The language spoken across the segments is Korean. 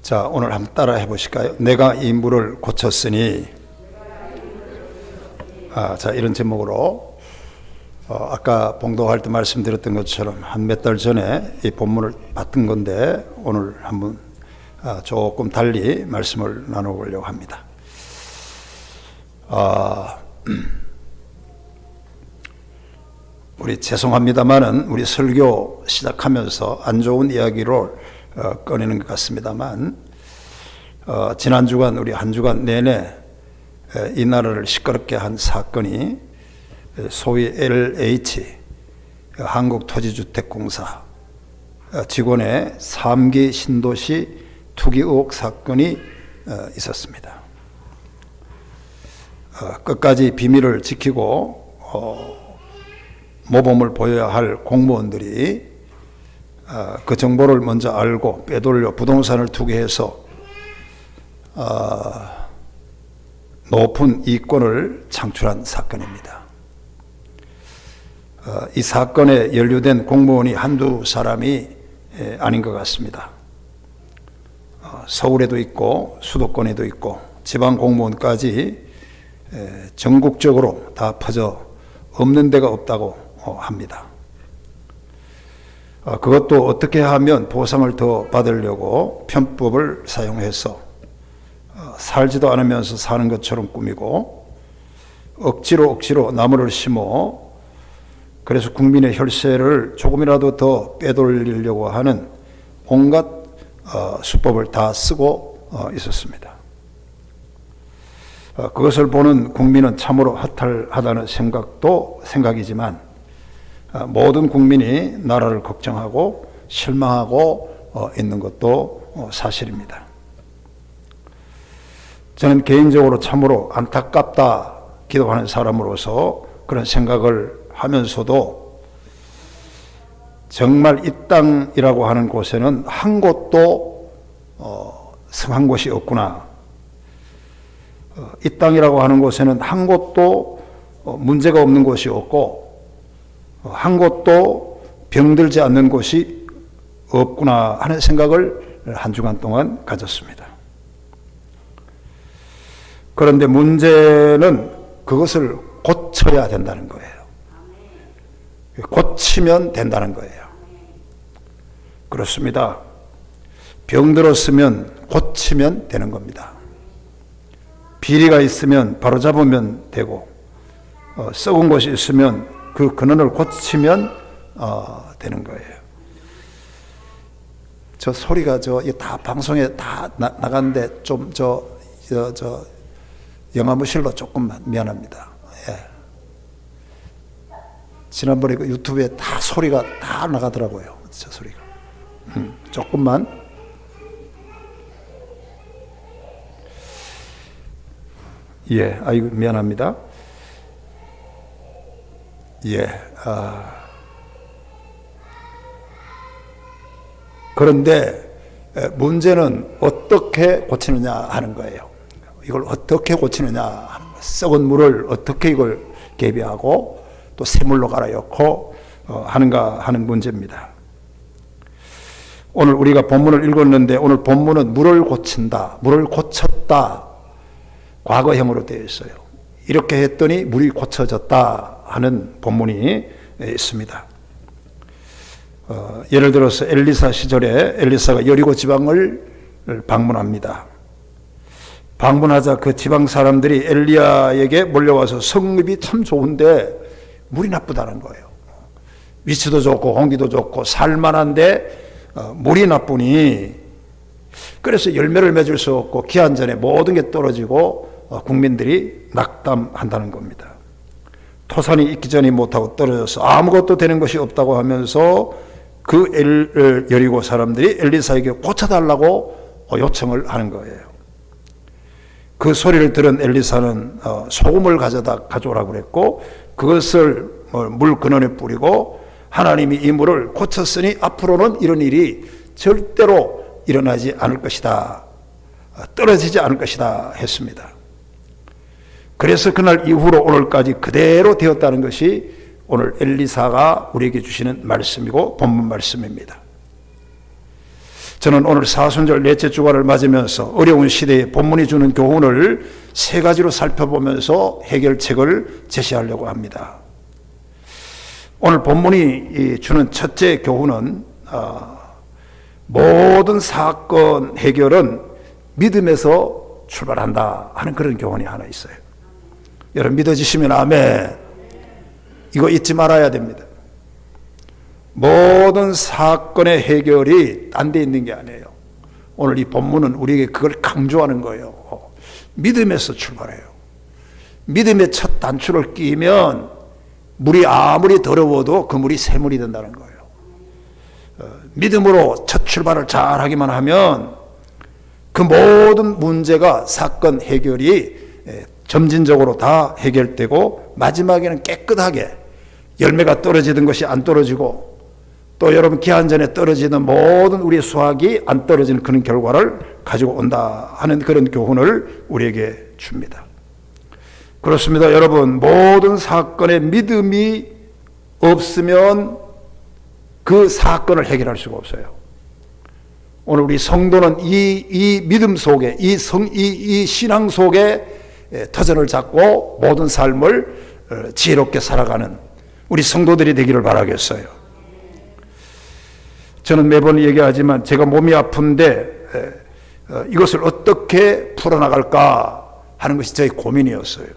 자, 오늘 한번 따라 해보실까요? 내가 이 물을 고쳤으니. 자, 이런 제목으로 아까 봉독할 때 말씀드렸던 것처럼 한 몇 달 전에 이 본문을 봤던 건데 오늘 한번 조금 달리 말씀을 나눠보려고 합니다. 우리 죄송합니다만은 우리 설교 시작하면서 안 좋은 이야기를 꺼내는 것 같습니다만 지난 주간 우리 한 주간 내내 이 나라를 시끄럽게 한 사건이 소위 LH 한국토지주택공사 직원의 3기 신도시 투기 의혹 사건이 있었습니다. 끝까지 비밀을 지키고 모범을 보여야 할 공무원들이 그 정보를 먼저 알고 빼돌려 부동산을 투기해서 높은 이권을 창출한 사건입니다. 이 사건에 연루된 공무원이 한두 사람이 아닌 것 같습니다. 서울에도 있고 수도권에도 있고 지방 공무원까지 전국적으로 다 퍼져 없는 데가 없다고 합니다. 그것도 어떻게 하면 보상을 더 받으려고 편법을 사용해서 살지도 않으면서 사는 것처럼 꾸미고 억지로 나무를 심어 그래서 국민의 혈세를 조금이라도 더 빼돌리려고 하는 온갖 수법을 다 쓰고 있었습니다. 그것을 보는 국민은 참으로 허탈하다는 생각이지만 모든 국민이 나라를 걱정하고 실망하고 있는 것도 사실입니다. 저는 개인적으로 참으로 안타깝다 기도하는 사람으로서 그런 생각을 하면서도 정말 이 땅이라고 하는 곳에는 한 곳도 성한 곳이 없구나. 이 땅이라고 하는 곳에는 한 곳도 문제가 없는 곳이 없고 한 곳도 병들지 않는 곳이 없구나 하는 생각을 한 주간 동안 가졌습니다. 그런데 문제는 그것을 고쳐야 된다는 거예요. 고치면 된다는 거예요. 그렇습니다. 병들었으면 고치면 되는 겁니다. 비리가 있으면 바로잡으면 되고 썩은 것이 있으면 그 근원을 고치면 되는 거예요. 저 소리가 다 방송에 다 나가는데 좀 영화무실로 조금만 미안합니다. 예. 지난번에 그 유튜브에 다 소리가 다 나가더라고요. 저 소리가. 조금만. 예, 아이고 미안합니다. 예. 그런데 문제는 어떻게 고치느냐 하는 거예요. 이걸 어떻게 고치느냐 하는 거예요. 썩은 물을 어떻게 이걸 개비하고 또 새물로 갈아넣고 하는가 하는 문제입니다. 오늘 우리가 본문을 읽었는데 오늘 본문은 물을 고친다, 물을 고쳤다 과거형으로 되어 있어요. 이렇게 했더니 물이 고쳐졌다 하는 본문이 있습니다. 예를 들어서 엘리사 시절에 엘리사가 여리고 지방을 방문합니다. 방문하자 그 지방 사람들이 엘리야에게 몰려와서 성읍이 참 좋은데 물이 나쁘다는 거예요. 위치도 좋고 공기도 좋고 살만한데 물이 나쁘니 그래서 열매를 맺을 수 없고 기한 전에 모든 게 떨어지고 국민들이 낙담한다는 겁니다. 토산이 있기 전에 못하고 떨어져서 아무것도 되는 것이 없다고 하면서 그 여리고 사람들이 엘리사에게 고쳐달라고 요청을 하는 거예요. 그 소리를 들은 엘리사는 소금을 가져오라고 그랬고 그것을 물 근원에 뿌리고 하나님이 이 물을 고쳤으니 앞으로는 이런 일이 절대로 일어나지 않을 것이다. 떨어지지 않을 것이다 했습니다. 그래서 그날 이후로 오늘까지 그대로 되었다는 것이 오늘 엘리사가 우리에게 주시는 말씀이고 본문 말씀입니다. 저는 오늘 사순절 넷째 주간을 맞으면서 어려운 시대에 본문이 주는 교훈을 세 가지로 살펴보면서 해결책을 제시하려고 합니다. 오늘 본문이 주는 첫째 교훈은 모든 사건 해결은 믿음에서 출발한다 하는 그런 교훈이 하나 있어요. 여러분 믿어지시면 아멘. 이거 잊지 말아야 됩니다. 모든 사건의 해결이 딴 데 있는 게 아니에요. 오늘 이 본문은 우리에게 그걸 강조하는 거예요. 믿음에서 출발해요. 믿음의 첫 단추를 끼면 물이 아무리 더러워도 그 물이 샘물이 된다는 거예요. 믿음으로 첫 출발을 잘 하기만 하면 그 모든 문제가 사건 해결이 점진적으로 다 해결되고 마지막에는 깨끗하게 열매가 떨어지던 것이 안 떨어지고 또 여러분 기한 전에 떨어지는 모든 우리의 수확이 안 떨어지는 그런 결과를 가지고 온다 하는 그런 교훈을 우리에게 줍니다. 그렇습니다. 여러분 모든 사건에 믿음이 없으면 그 사건을 해결할 수가 없어요. 오늘 우리 성도는 이 믿음 속에 이 신앙 속에 터전을 잡고 모든 삶을 지혜롭게 살아가는 우리 성도들이 되기를 바라겠어요. 저는 매번 얘기하지만 제가 몸이 아픈데 이것을 어떻게 풀어나갈까 하는 것이 저의 고민이었어요.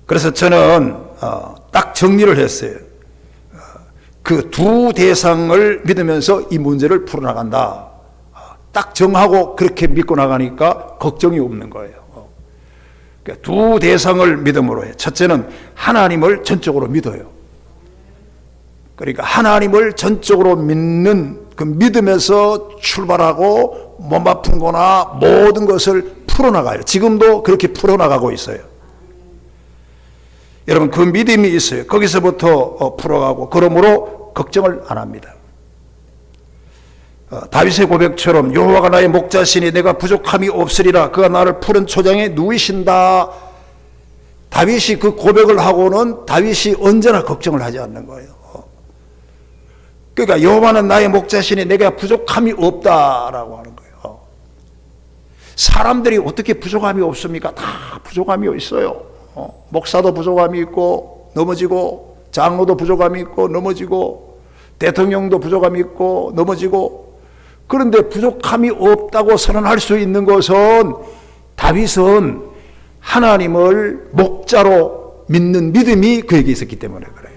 그래서 저는 딱 정리를 했어요. 그 두 대상을 믿으면서 이 문제를 풀어나간다. 딱 정하고 그렇게 믿고 나가니까 걱정이 없는 거예요. 그러니까 두 대상을 믿음으로 해요. 첫째는 하나님을 전적으로 믿어요. 그러니까 하나님을 전적으로 믿는 그 믿음에서 출발하고 몸 아픈 거나 모든 것을 풀어나가요. 지금도 그렇게 풀어나가고 있어요. 여러분 그 믿음이 있어요. 거기서부터 풀어가고 그러므로 걱정을 안 합니다. 다윗의 고백처럼 여호와가 나의 목자시니 내가 부족함이 없으리라. 그가 나를 푸른 초장에 누이신다. 다윗이 그 고백을 하고는 다윗이 언제나 걱정을 하지 않는 거예요. 그러니까 여호와는 나의 목자시니 내가 부족함이 없다라고 하는 거예요. 사람들이 어떻게 부족함이 없습니까? 다 부족함이 있어요. 목사도 부족함이 있고 넘어지고, 장로도 부족함이 있고 넘어지고, 대통령도 부족함이 있고 넘어지고. 그런데 부족함이 없다고 선언할 수 있는 것은 다윗은 하나님을 목자로 믿는 믿음이 그에게 있었기 때문에 그래요.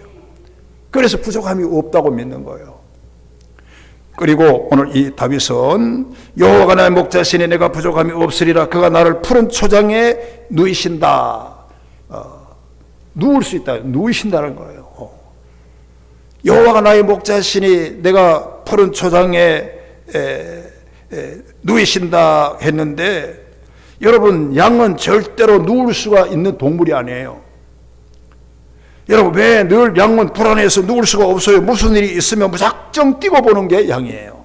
그래서 부족함이 없다고 믿는 거예요. 그리고 오늘 이 다윗은 여호와가 나의 목자시니 내가 부족함이 없으리라. 그가 나를 푸른 초장에 누이신다. 누울 수 있다. 누이신다는 거예요. 여호와가 나의 목자시니 내가 푸른 초장에 누이신다 했는데 여러분 양은 절대로 누울 수가 있는 동물이 아니에요. 여러분 왜 늘 양은 불안해서 누울 수가 없어요? 무슨 일이 있으면 무작정 뛰고 보는 게 양이에요.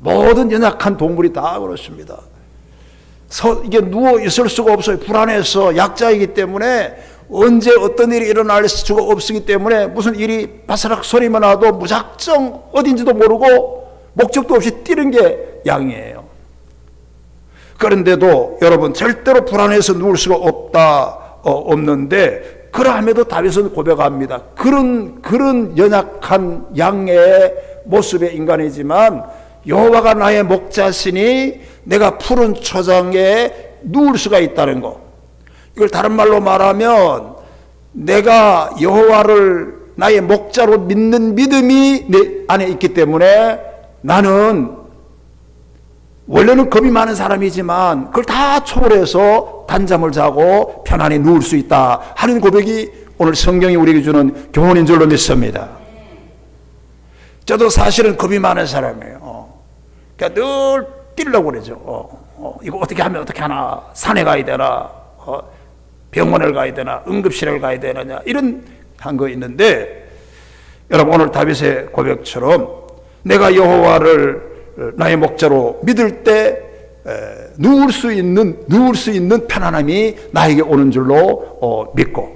모든 연약한 동물이 다 그렇습니다. 이게 누워 있을 수가 없어요. 불안해서 약자이기 때문에 언제 어떤 일이 일어날 수가 없기 때문에 무슨 일이 바스락 소리만 나도 무작정 어딘지도 모르고 목적도 없이 뛰는 게 양이에요. 그런데도 여러분 절대로 불안해서 누울 수가 없는데 그러함에도 다윗은 고백합니다. 그런 연약한 양의 모습의 인간이지만 여호와가 나의 목자시니 내가 푸른 초장에 누울 수가 있다는 것. 이걸 다른 말로 말하면 내가 여호와를 나의 목자로 믿는 믿음이 내 안에 있기 때문에 나는 원래는 겁이 많은 사람이지만 그걸 다 초월해서 단잠을 자고 편안히 누울 수 있다 하는 고백이 오늘 성경이 우리에게 주는 교훈인 줄로 믿습니다. 저도 사실은 겁이 많은 사람이에요. 그러니까 늘 뛰려고 그러죠. 이거 어떻게 하면 어떻게 하나, 산에 가야 되나, 병원을 가야 되나, 응급실을 가야 되느냐 이런 한 거 있는데 여러분 오늘 다윗의 고백처럼 내가 여호와를 나의 목자로 믿을 때 누울 수 있는 편안함이 나에게 오는 줄로 믿고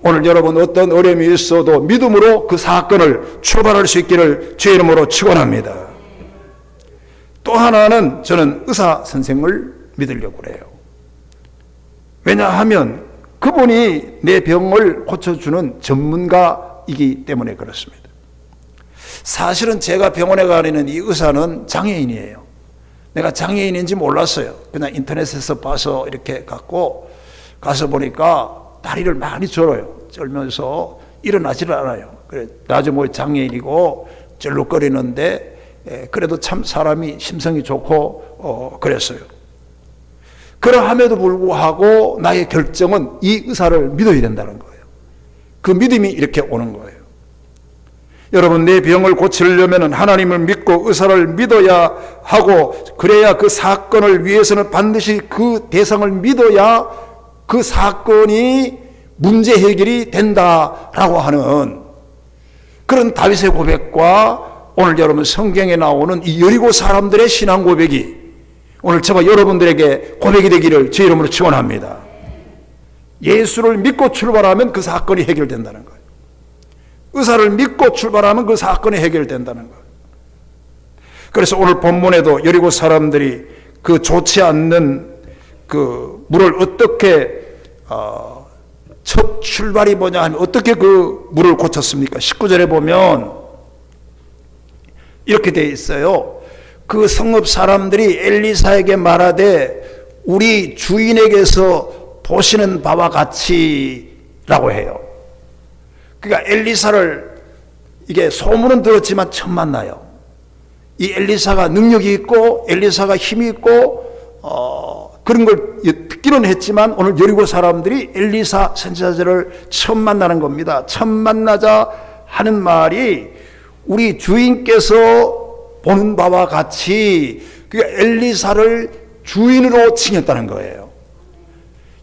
오늘 여러분 어떤 어려움이 있어도 믿음으로 그 사건을 출발할 수 있기를 주의 이름으로 축원합니다. 또 하나는 저는 의사 선생을 믿으려고 그래요. 왜냐하면 그분이 내 병을 고쳐주는 전문가이기 때문에 그렇습니다. 사실은 제가 병원에 가는 이 의사는 장애인이에요. 내가 장애인인지 몰랐어요. 그냥 인터넷에서 봐서 이렇게 가서 보니까 다리를 많이 절어요. 절면서 일어나지를 않아요. 그래, 나중에 뭐 장애인이고 절룩거리는데 그래도 참 사람이 심성이 좋고 그랬어요. 그러함에도 불구하고 나의 결정은 이 의사를 믿어야 된다는 거예요. 그 믿음이 이렇게 오는 거예요. 여러분, 내 병을 고치려면 하나님을 믿고 의사를 믿어야 하고, 그래야 그 사건을 위해서는 반드시 그 대상을 믿어야 그 사건이 문제 해결이 된다라고 하는 그런 다윗의 고백과 오늘 여러분 성경에 나오는 이 여리고 사람들의 신앙 고백이 오늘 저와 여러분들에게 고백이 되기를 주의 이름으로 축원합니다. 예수를 믿고 출발하면 그 사건이 해결된다는 거예요. 의사를 믿고 출발하면 그 사건이 해결된다는 거예요. 그래서 오늘 본문에도 여리고 사람들이 그 좋지 않는 그 물을 어떻게 첫 출발이 뭐냐 하면 어떻게 그 물을 고쳤습니까? 19절에 보면 이렇게 되어 있어요. 그 성읍 사람들이 엘리사에게 말하되 우리 주인에게서 보시는 바와 같이라고 해요. 그러니까 엘리사를 이게 소문은 들었지만 처음 만나요. 이 엘리사가 능력이 있고 엘리사가 힘이 있고 그런 걸 듣기는 했지만 오늘 여리고 사람들이 엘리사 선지자를 처음 만나는 겁니다. 처음 만나자 하는 말이 우리 주인께서 보는 바와 같이, 그러니까 엘리사를 주인으로 칭했다는 거예요.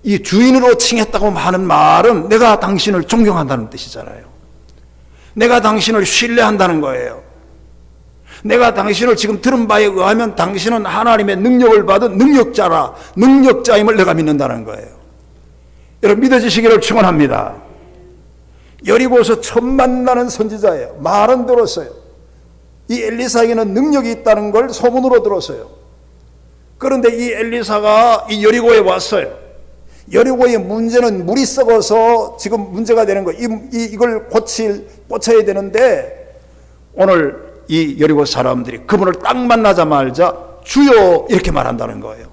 이 주인으로 칭했다고 하는 말은 내가 당신을 존경한다는 뜻이잖아요. 내가 당신을 신뢰한다는 거예요. 내가 당신을 지금 들은 바에 의하면 당신은 하나님의 능력을 받은 능력자임을 내가 믿는다는 거예요. 여러분 믿어지시기를 축원합니다. 여리고에서 처음 만나는 선지자예요. 말은 들었어요. 이 엘리사에게는 능력이 있다는 걸 소문으로 들었어요. 그런데 이 엘리사가 이 여리고에 왔어요. 여리고의 문제는 물이 썩어서 지금 문제가 되는 거예요. 이걸 고쳐야 되는데 오늘 이 여리고 사람들이 그분을 딱 만나자마자 주여 이렇게 말한다는 거예요.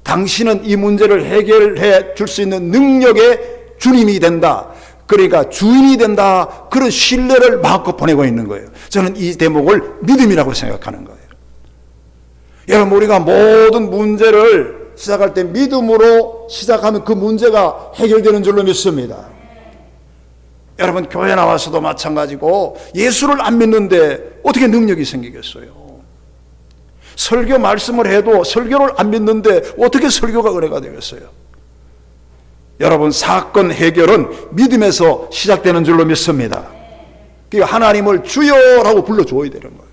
당신은 이 문제를 해결해 줄 수 있는 능력의 주님이 된다. 그러니까 주인이 된다. 그런 신뢰를 마음껏 보내고 있는 거예요. 저는 이 대목을 믿음이라고 생각하는 거예요. 여러분, 우리가 모든 문제를 시작할 때 믿음으로 시작하면 그 문제가 해결되는 줄로 믿습니다. 여러분, 교회 나와서도 마찬가지고 예수를 안 믿는데 어떻게 능력이 생기겠어요? 설교 말씀을 해도 설교를 안 믿는데 어떻게 설교가 은혜가 되겠어요? 여러분, 사건 해결은 믿음에서 시작되는 줄로 믿습니다. 그러니까 하나님을 주여라고 불러줘야 되는 거예요.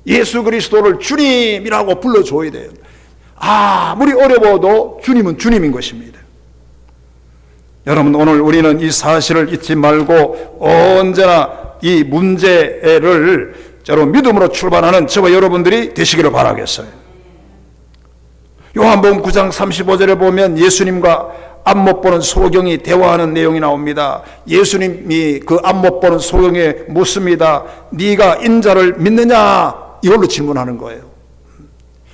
예수 그리스도를 주님이라고 불러줘야 돼요. 아무리 어려워도 주님은 주님인 것입니다. 여러분, 오늘 우리는 이 사실을 잊지 말고 언제나 이 문제를 여러분 믿음으로 출발하는 저와 여러분들이 되시기를 바라겠어요. 요한복음 9장 35절에 보면 예수님과 앞못 보는 소경이 대화하는 내용이 나옵니다. 예수님이 그 앞못 보는 소경에 묻습니다. 네가 인자를 믿느냐? 이걸로 질문하는 거예요.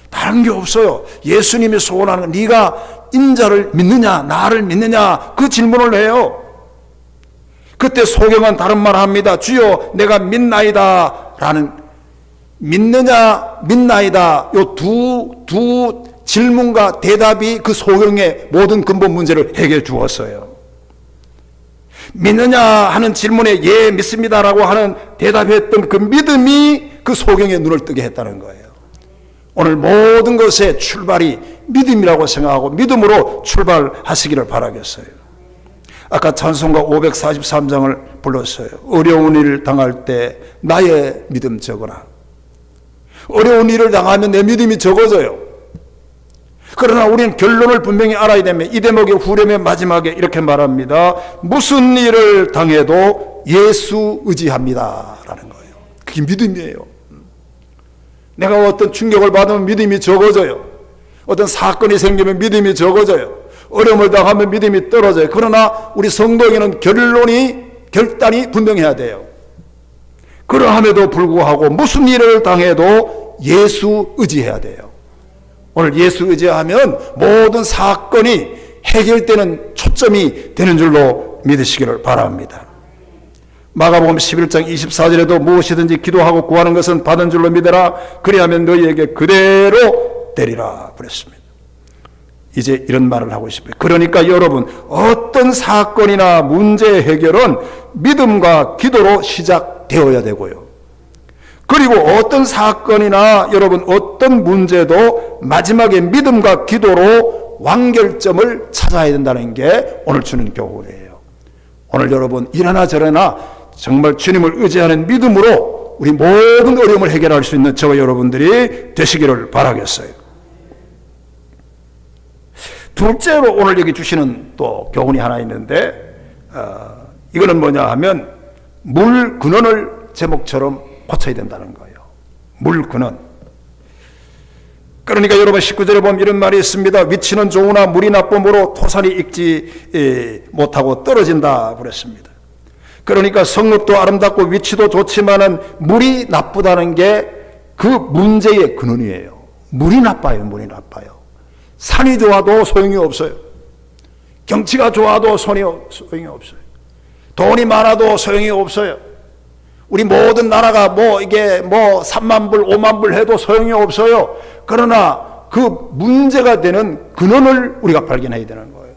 다른 게 없어요. 예수님이 소원하는 네가 인자를 믿느냐, 나를 믿느냐, 그 질문을 해요. 그때 소경은 다른 말을 합니다. 주여 내가 믿나이다 라는, 믿느냐 믿나이다, 요 두 질문과 대답이 그 소경의 모든 근본 문제를 해결해 주었어요. 믿느냐 하는 질문에 예 믿습니다라고 하는 대답했던 그 믿음이 그 소경의 눈을 뜨게 했다는 거예요. 오늘 모든 것의 출발이 믿음이라고 생각하고 믿음으로 출발하시기를 바라겠어요. 아까 찬송가 543장을 불렀어요. 어려운 일을 당할 때 나의 믿음 적어라. 어려운 일을 당하면 내 믿음이 적어져요. 그러나 우리는 결론을 분명히 알아야 됩니다. 이 대목의 후렴의 마지막에 이렇게 말합니다. 무슨 일을 당해도 예수 의지합니다 라는 거예요. 그게 믿음이에요. 내가 어떤 충격을 받으면 믿음이 적어져요. 어떤 사건이 생기면 믿음이 적어져요. 어려움을 당하면 믿음이 떨어져요. 그러나 우리 성도에게는 결단이 분명해야 돼요. 그러함에도 불구하고 무슨 일을 당해도 예수 의지해야 돼요. 오늘 예수 의지하면 모든 사건이 해결되는 초점이 되는 줄로 믿으시기를 바랍니다. 마가복음 11장 24절에도 무엇이든지 기도하고 구하는 것은 받은 줄로 믿어라. 그리하면 너희에게 그대로 되리라 그랬습니다. 이제 이런 말을 하고 싶어요. 그러니까 여러분, 어떤 사건이나 문제 해결은 믿음과 기도로 시작되어야 되고요. 그리고 어떤 사건이나 여러분 어떤 문제도 마지막에 믿음과 기도로 완결점을 찾아야 된다는 게 오늘 주는 교훈이에요. 오늘 여러분 이러나 저러나 정말 주님을 의지하는 믿음으로 우리 모든 어려움을 해결할 수 있는 저와 여러분들이 되시기를 바라겠어요. 둘째로 오늘 여기 주시는 또 교훈이 하나 있는데 이거는 뭐냐 하면 물 근원을 제목처럼 고쳐야 된다는 거예요. 물 근원. 그러니까 여러분 19절에 보면 이런 말이 있습니다. 위치는 좋으나 물이 나쁨으로 토산이 익지 못하고 떨어진다 그랬습니다. 그러니까 성읍도 아름답고 위치도 좋지만은 물이 나쁘다는 게 그 문제의 근원이에요. 물이 나빠요. 물이 나빠요. 산이 좋아도 소용이 없어요. 경치가 좋아도 소용이 없어요. 돈이 많아도 소용이 없어요. 우리 모든 나라가 이게 3만 불, 5만 불 해도 소용이 없어요. 그러나 그 문제가 되는 근원을 우리가 발견해야 되는 거예요.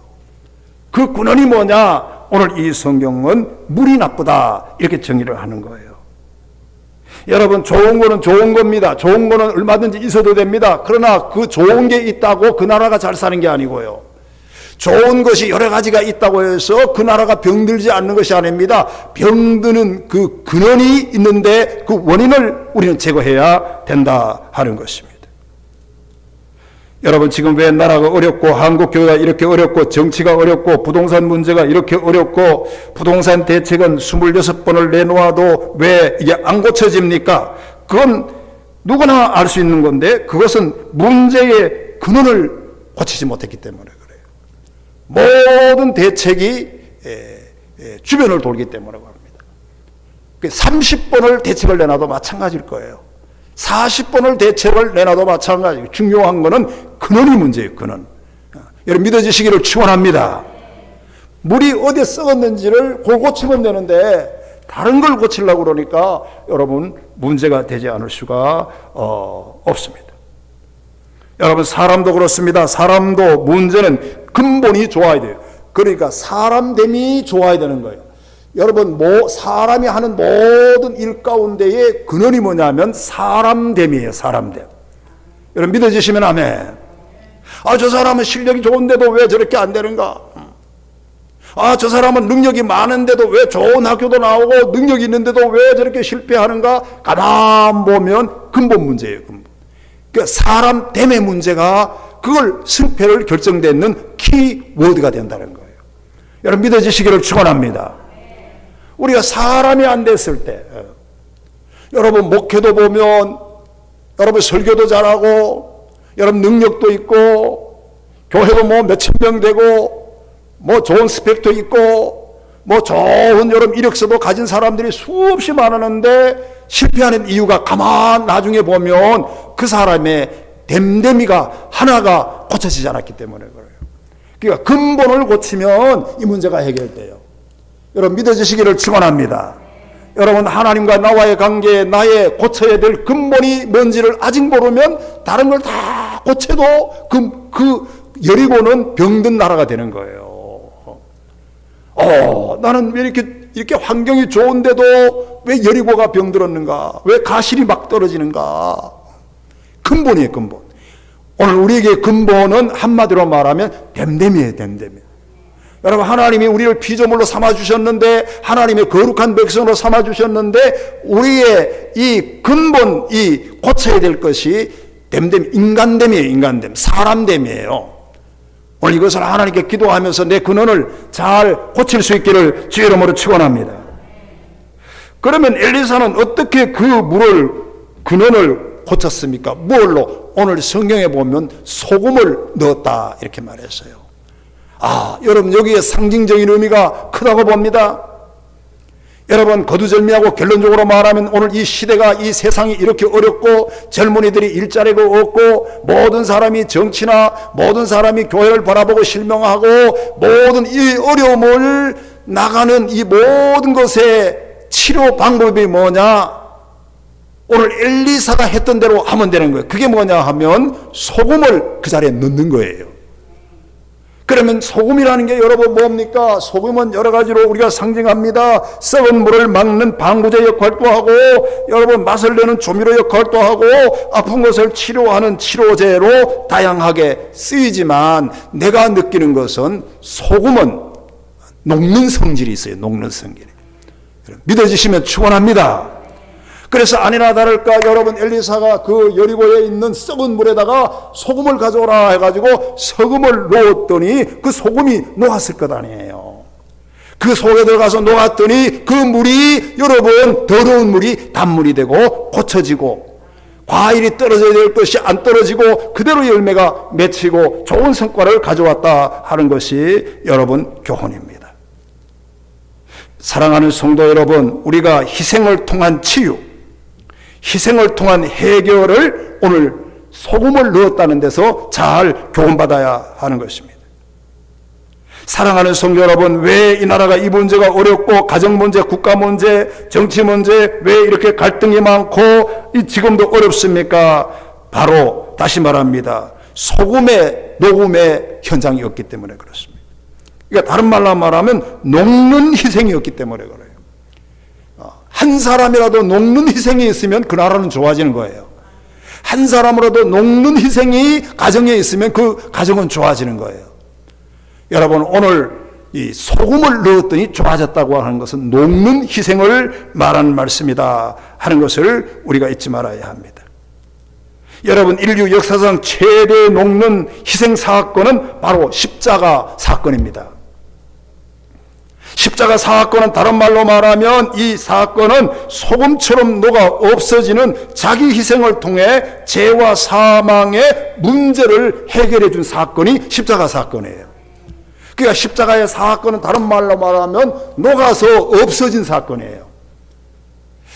그 근원이 뭐냐? 오늘 이 성경은 물이 나쁘다 이렇게 정의를 하는 거예요. 여러분 좋은 거는 좋은 겁니다. 좋은 거는 얼마든지 있어도 됩니다. 그러나 그 좋은 게 있다고 그 나라가 잘 사는 게 아니고요. 좋은 것이 여러 가지가 있다고 해서 그 나라가 병들지 않는 것이 아닙니다. 병드는 그 근원이 있는데 그 원인을 우리는 제거해야 된다 하는 것입니다. 여러분 지금 왜 나라가 어렵고 한국 교회가 이렇게 어렵고 정치가 어렵고 부동산 문제가 이렇게 어렵고 부동산 대책은 26번을 내놓아도 왜 이게 안 고쳐집니까? 그건 누구나 알 수 있는 건데 그것은 문제의 근원을 고치지 못했기 때문에 그래요. 모든 대책이 주변을 돌기 때문에 그럽니다. 30번을 대책을 내놔도 마찬가지일 거예요. 40번을 대책을 내놔도 마찬가지고 중요한 거는 근원이 문제예요. 근원. 여러분 믿어지시기를 축원합니다. 물이 어디에 썩었는지를 고치면 되는데 다른 걸 고치려고 그러니까 여러분 문제가 되지 않을 수가 없습니다. 여러분 사람도 그렇습니다. 사람도 문제는 근본이 좋아야 돼요. 그러니까 사람됨이 좋아야 되는 거예요. 여러분 사람이 하는 모든 일 가운데의 근원이 뭐냐면 사람됨이에요. 사람됨. 여러분 믿어지시면 아멘. 저 사람은 실력이 좋은데도 왜 저렇게 안 되는가? 저 사람은 능력이 많은데도 왜 좋은 학교도 나오고 능력이 있는데도 왜 저렇게 실패하는가? 가만 보면 근본 문제예요. 근본. 그러니까 사람됨의 문제가 그걸 승패를 결정짓는 키워드가 된다는 거예요. 여러분 믿어지시기를 축원합니다. 우리가 사람이 안 됐을 때 여러분 목회도 보면 여러분 설교도 잘하고 여러분 능력도 있고 교회도 몇천 명 되고 좋은 스펙도 있고 좋은 여러분 이력서도 가진 사람들이 수없이 많았는데 실패하는 이유가 가만 나중에 보면 그 사람의 됨됨이가 하나가 고쳐지지 않았기 때문에 그래요. 그러니까 근본을 고치면 이 문제가 해결돼요. 여러분 믿어지시기를 축원합니다. 여러분 하나님과 나와의 관계에 나의 고쳐야 될 근본이 뭔지를 아직 모르면 다른 걸 다 고쳐도 그 여리고는 병든 나라가 되는 거예요. 나는 왜 이렇게 환경이 좋은데도 왜 여리고가 병들었는가? 왜 가실이 막 떨어지는가? 근본이에요, 근본. 오늘 우리에게 근본은 한마디로 말하면 됨됨이에요, 됨됨이. 여러분 하나님이 우리를 피조물로 삼아주셨는데 하나님의 거룩한 백성으로 삼아주셨는데 우리의 이 근본, 이 고쳐야 될 것이 됨됨, 인간됨이에요. 인간됨, 사람됨이에요. 오늘 이것을 하나님께 기도하면서 내 근원을 잘 고칠 수 있기를 주의 이름으로 축원합니다. 그러면 엘리사는 어떻게 그 물을 근원을 고쳤습니까? 무엇로? 오늘 성경에 보면 소금을 넣었다 이렇게 말했어요. 여러분 여기에 상징적인 의미가 크다고 봅니다. 여러분 거두절미하고 결론적으로 말하면 오늘 이 시대가, 이 세상이 이렇게 어렵고 젊은이들이 일자리가 없고 모든 사람이 정치나 모든 사람이 교회를 바라보고 실명하고 모든 이 어려움을 나가는 이 모든 것의 치료 방법이 뭐냐? 오늘 엘리사가 했던 대로 하면 되는 거예요. 그게 뭐냐 하면 소금을 그 자리에 넣는 거예요. 그러면 소금이라는 게 여러분 뭡니까? 소금은 여러 가지로 우리가 상징합니다. 썩은 물을 막는 방부제 역할도 하고, 여러분 맛을 내는 조미료 역할도 하고, 아픈 것을 치료하는 치료제로 다양하게 쓰이지만, 내가 느끼는 것은 소금은 녹는 성질이 있어요. 녹는 성질이. 믿어지시면 축원합니다. 그래서 아니나 다를까 여러분 엘리사가 그 여리고에 있는 썩은 물에다가 소금을 가져오라 해가지고 소금을 넣었더니 그 소금이 녹았을 것 아니에요. 그 속에 들어가서 녹았더니 그 물이 여러분 더러운 물이 단물이 되고 고쳐지고, 과일이 떨어져야 될 것이 안 떨어지고 그대로 열매가 맺히고 좋은 성과를 가져왔다 하는 것이 여러분 교훈입니다. 사랑하는 성도 여러분, 우리가 희생을 통한 치유, 희생을 통한 해결을 오늘 소금을 넣었다는 데서 잘 교훈받아야 하는 것입니다. 사랑하는 성도 여러분, 왜 이 나라가 이 문제가 어렵고 가정 문제, 국가 문제, 정치 문제 왜 이렇게 갈등이 많고 지금도 어렵습니까? 바로 다시 말합니다. 소금의 녹음의 현장이었기 때문에 그렇습니다. 그러니까 다른 말로 말하면 녹는 희생이었기 때문에 그래요. 한 사람이라도 녹는 희생이 있으면 그 나라는 좋아지는 거예요. 한 사람으로도 녹는 희생이 가정에 있으면 그 가정은 좋아지는 거예요. 여러분 오늘 이 소금을 넣었더니 좋아졌다고 하는 것은 녹는 희생을 말하는 말씀이다 하는 것을 우리가 잊지 말아야 합니다. 여러분 인류 역사상 최대 녹는 희생 사건은 바로 십자가 사건입니다. 십자가 사건은 다른 말로 말하면 이 사건은 소금처럼 녹아 없어지는 자기 희생을 통해 죄와 사망의 문제를 해결해 준 사건이 십자가 사건이에요. 그러니까 십자가의 사건은 다른 말로 말하면 녹아서 없어진 사건이에요.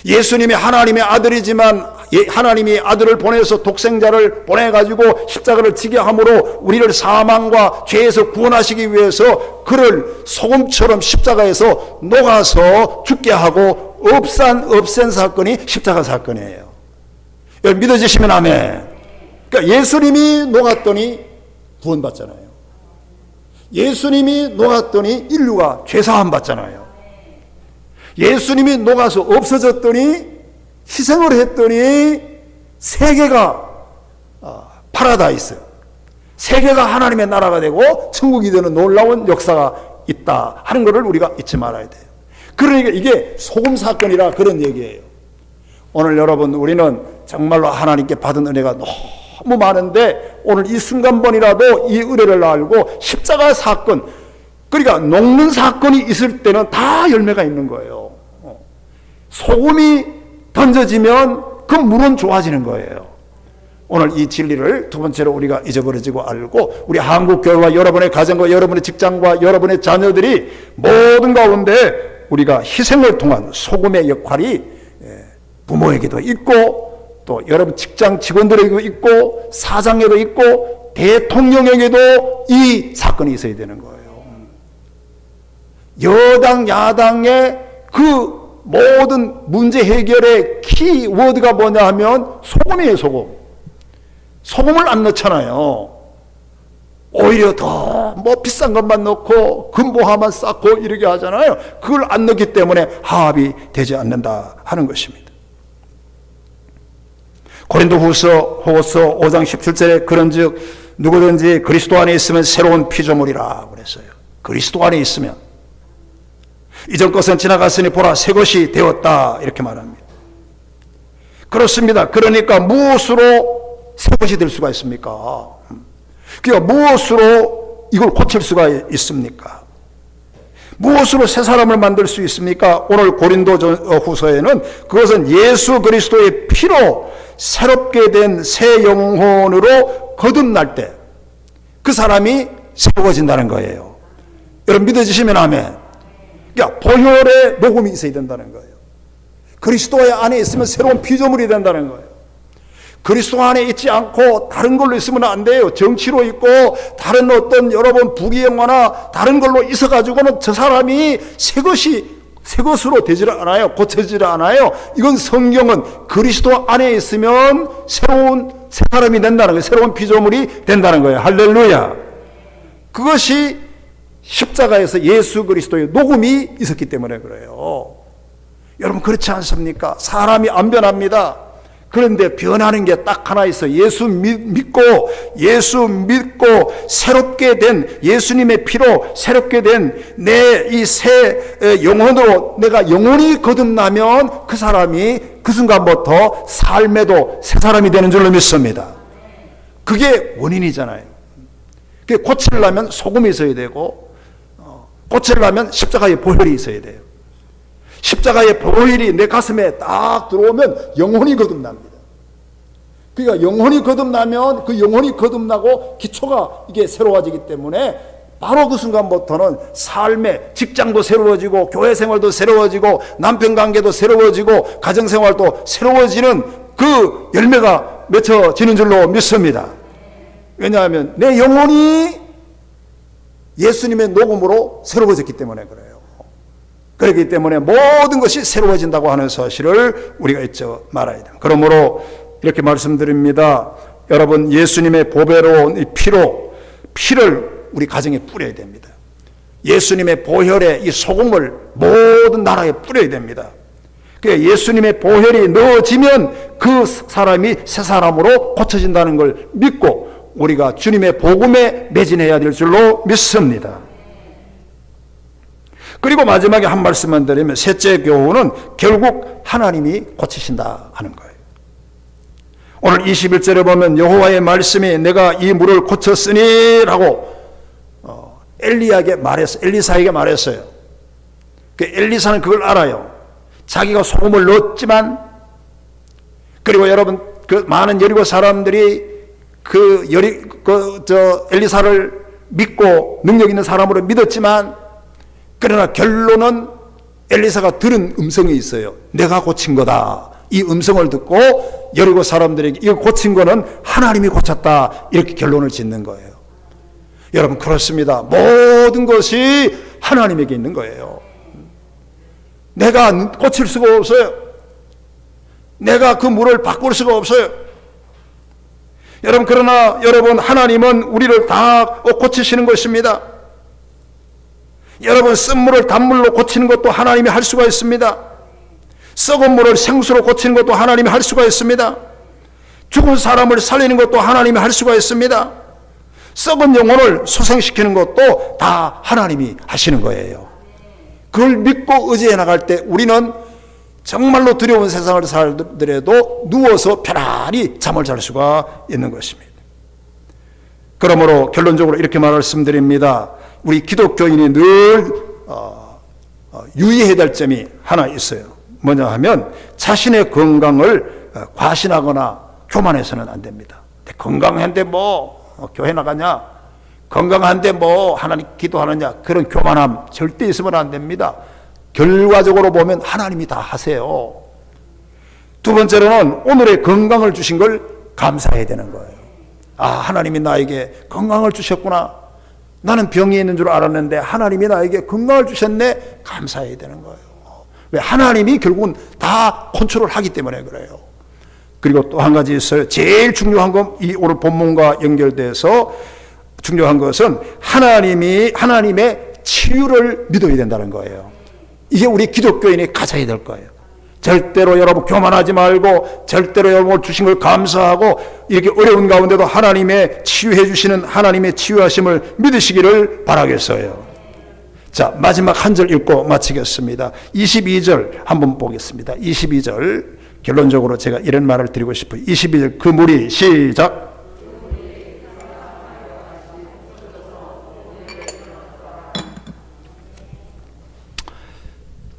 예수님이 하나님의 아들이지만 하나님이 아들을 보내서 독생자를 보내가지고 십자가를 지게 함으로 우리를 사망과 죄에서 구원하시기 위해서 그를 소금처럼 십자가에서 녹아서 죽게 하고 없앤 사건이 십자가 사건이에요. 여러분 믿어지시면 아멘. 그러니까 예수님이 녹았더니 구원받잖아요. 예수님이 녹았더니 인류가 죄사함 받잖아요. 예수님이 녹아서 없어졌더니 희생을 했더니 세계가 파라다이스, 세계가 하나님의 나라가 되고 천국이 되는 놀라운 역사가 있다 하는 것을 우리가 잊지 말아야 돼요. 그러니까 이게 소금 사건이라 그런 얘기예요. 오늘 여러분 우리는 정말로 하나님께 받은 은혜가 너무 많은데 오늘 이 순간번이라도 이 은혜를 알고 십자가 사건, 그러니까 녹는 사건이 있을 때는 다 열매가 있는 거예요. 소금이 던져지면 그 물은 좋아지는 거예요. 오늘 이 진리를 두 번째로 우리가 잊어버리지고 알고 우리 한국교회와 여러분의 가정과 여러분의 직장과 여러분의 자녀들이 모든 가운데 우리가 희생을 통한 소금의 역할이 부모에게도 있고 또 여러분 직장 직원들에게도 있고 사장에도 있고 대통령에게도 이 사건이 있어야 되는 거예요. 여당 야당의 그 모든 문제 해결의 키워드가 뭐냐 하면 소금이에요. 소금을 안 넣잖아요. 오히려 더 뭐 비싼 것만 넣고 금보화만 쌓고 이렇게 하잖아요. 그걸 안 넣기 때문에 화합이 되지 않는다 하는 것입니다. 고린도후서 5장 17절에 그런즉 누구든지 그리스도 안에 있으면 새로운 피조물이라 그랬어요. 그리스도 안에 있으면 이전 것은 지나갔으니 보라 새 것이 되었다 이렇게 말합니다. 그렇습니다. 그러니까 무엇으로 새 것이 될 수가 있습니까? 그러니까 무엇으로 이걸 고칠 수가 있습니까? 무엇으로 새 사람을 만들 수 있습니까? 오늘 고린도 후서에는 그것은 예수 그리스도의 피로 새롭게 된 새 영혼으로 거듭날 때 그 사람이 새로워진다는 거예요. 여러분 믿어지시면 아멘. 그러니까 보혈의 녹음이 있어야 된다는 거예요. 그리스도의 안에 있으면 새로운 피조물이 된다는 거예요. 그리스도 안에 있지 않고 다른 걸로 있으면 안 돼요. 정치로 있고 다른 어떤 여러분 부귀영화나 다른 걸로 있어가지고는 저 사람이 새 것으로 되질 않아요. 고쳐지질 않아요. 이건 성경은 그리스도 안에 있으면 새로운 새 사람이 된다는 거예요. 새로운 피조물이 된다는 거예요. 할렐루야. 그것이 십자가에서 예수 그리스도의 녹음이 있었기 때문에 그래요. 여러분 그렇지 않습니까? 사람이 안 변합니다. 그런데 변하는 게 딱 하나 있어. 예수 믿고 새롭게 된 예수님의 피로 새롭게 된 내 이 새 영혼으로 내가 영혼이 거듭나면 그 사람이 그 순간부터 삶에도 새 사람이 되는 줄로 믿습니다. 그게 원인이잖아요. 그게 고치려면 소금이 있어야 되고 고치려면 십자가의 보혈이 있어야 돼요. 십자가의 보혈이 내 가슴에 딱 들어오면 영혼이 거듭납니다. 그러니까 영혼이 거듭나면 그 영혼이 거듭나고 기초가 이게 새로워지기 때문에 바로 그 순간부터는 삶의 직장도 새로워지고 교회 생활도 새로워지고 남편 관계도 새로워지고 가정 생활도 새로워지는 그 열매가 맺혀지는 줄로 믿습니다. 왜냐하면 내 영혼이 예수님의 녹음으로 새로워졌기 때문에 그래요. 그렇기 때문에 모든 것이 새로워진다고 하는 사실을 우리가 잊지 말아야 됩니다. 그러므로 이렇게 말씀드립니다. 여러분 예수님의 보배로운 이 피를 우리 가정에 뿌려야 됩니다. 예수님의 보혈에 이 소금을 모든 나라에 뿌려야 됩니다. 그러니까 예수님의 보혈이 넣어지면 그 사람이 새 사람으로 고쳐진다는 걸 믿고 우리가 주님의 복음에 매진해야 될 줄로 믿습니다. 그리고 마지막에 한 말씀만 드리면 셋째 교훈은 결국 하나님이 고치신다 하는 거예요. 오늘 21절에 보면 여호와의 말씀이 내가 이 물을 고쳤으니 라고 엘리사에게 말했어요. 엘리사는 그걸 알아요. 자기가 소금을 넣었지만 그리고 여러분 그 많은 여리고 사람들이 엘리사를 믿고 능력 있는 사람으로 믿었지만 그러나 결론은 엘리사가 들은 음성이 있어요. 내가 고친 거다. 이 음성을 듣고 여리고 사람들에게 이거 고친 거는 하나님이 고쳤다. 이렇게 결론을 짓는 거예요. 여러분 그렇습니다. 모든 것이 하나님에게 있는 거예요. 내가 고칠 수가 없어요. 내가 그 물을 바꿀 수가 없어요. 여러분 그러나 여러분 하나님은 우리를 다 고치시는 것입니다. 여러분 쓴 물을 단물로 고치는 것도 하나님이 할 수가 있습니다. 썩은 물을 생수로 고치는 것도 하나님이 할 수가 있습니다. 죽은 사람을 살리는 것도 하나님이 할 수가 있습니다. 썩은 영혼을 소생시키는 것도 다 하나님이 하시는 거예요. 그걸 믿고 의지해 나갈 때 우리는 정말로 두려운 세상을 살더라도 누워서 편안히 잠을 잘 수가 있는 것입니다. 그러므로 결론적으로 이렇게 말씀드립니다. 우리 기독교인이 늘 유의해야 될 점이 하나 있어요. 뭐냐 하면 자신의 건강을 과신하거나 교만해서는 안 됩니다. 건강한데 교회 나가냐? 건강한데 하나님 기도하느냐? 그런 교만함 절대 있으면 안 됩니다. 결과적으로 보면 하나님이 다 하세요. 두 번째로는 오늘의 건강을 주신 걸 감사해야 되는 거예요. 하나님이 나에게 건강을 주셨구나. 나는 병이 있는 줄 알았는데 하나님이 나에게 건강을 주셨네. 감사해야 되는 거예요. 왜? 하나님이 결국은 다 컨트롤 하기 때문에 그래요. 그리고 또 한 가지 있어요. 제일 중요한 건 이 오늘 본문과 연결돼서 중요한 것은 하나님의 치유를 믿어야 된다는 거예요. 이게 우리 기독교인이 가져야 될 거예요. 절대로 여러분 교만하지 말고 절대로 여러분 주신 걸 감사하고 이렇게 어려운 가운데도 하나님의 치유해 주시는 하나님의 치유하심을 믿으시기를 바라겠어요. 자, 마지막 한 절 읽고 마치겠습니다. 22절 한번 보겠습니다. 22절 결론적으로 제가 이런 말을 드리고 싶어요. 22절 그 물이 시작.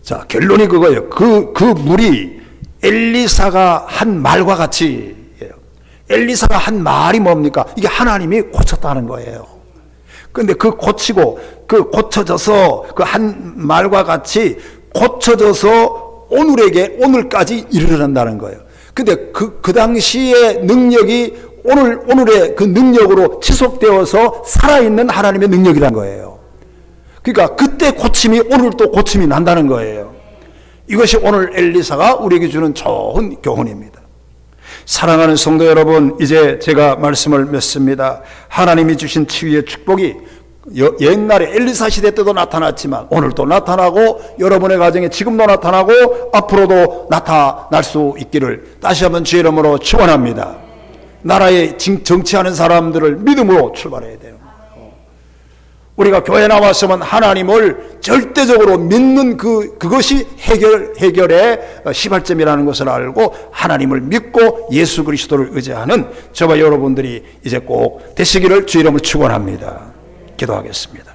자, 결론이 그거예요. 그 물이 엘리사가 한 말과 같이, 엘리사가 한 말이 뭡니까? 이게 하나님이 고쳤다는 거예요. 근데 그 고치고, 그 고쳐져서, 그 한 말과 같이 고쳐져서 오늘까지 이르러난다는 거예요. 근데 그 당시의 능력이 오늘의 그 능력으로 지속되어서 살아있는 하나님의 능력이란 거예요. 그러니까 그때 고침이 오늘 또 고침이 난다는 거예요. 이것이 오늘 엘리사가 우리에게 주는 좋은 교훈입니다. 사랑하는 성도 여러분, 이제 제가 말씀을 맺습니다. 하나님이 주신 치유의 축복이 옛날에 엘리사 시대 때도 나타났지만 오늘도 나타나고 여러분의 가정에 지금도 나타나고 앞으로도 나타날 수 있기를 다시 한번 주의 이름으로 축원합니다. 나라에 정치하는 사람들을 믿음으로 출발해야 돼요. 우리가 교회 나왔으면 하나님을 절대적으로 믿는 그것이 해결의 시발점이라는 것을 알고 하나님을 믿고 예수 그리스도를 의지하는 저와 여러분들이 이제 꼭 되시기를 주의 이름으로 축원합니다. 기도하겠습니다.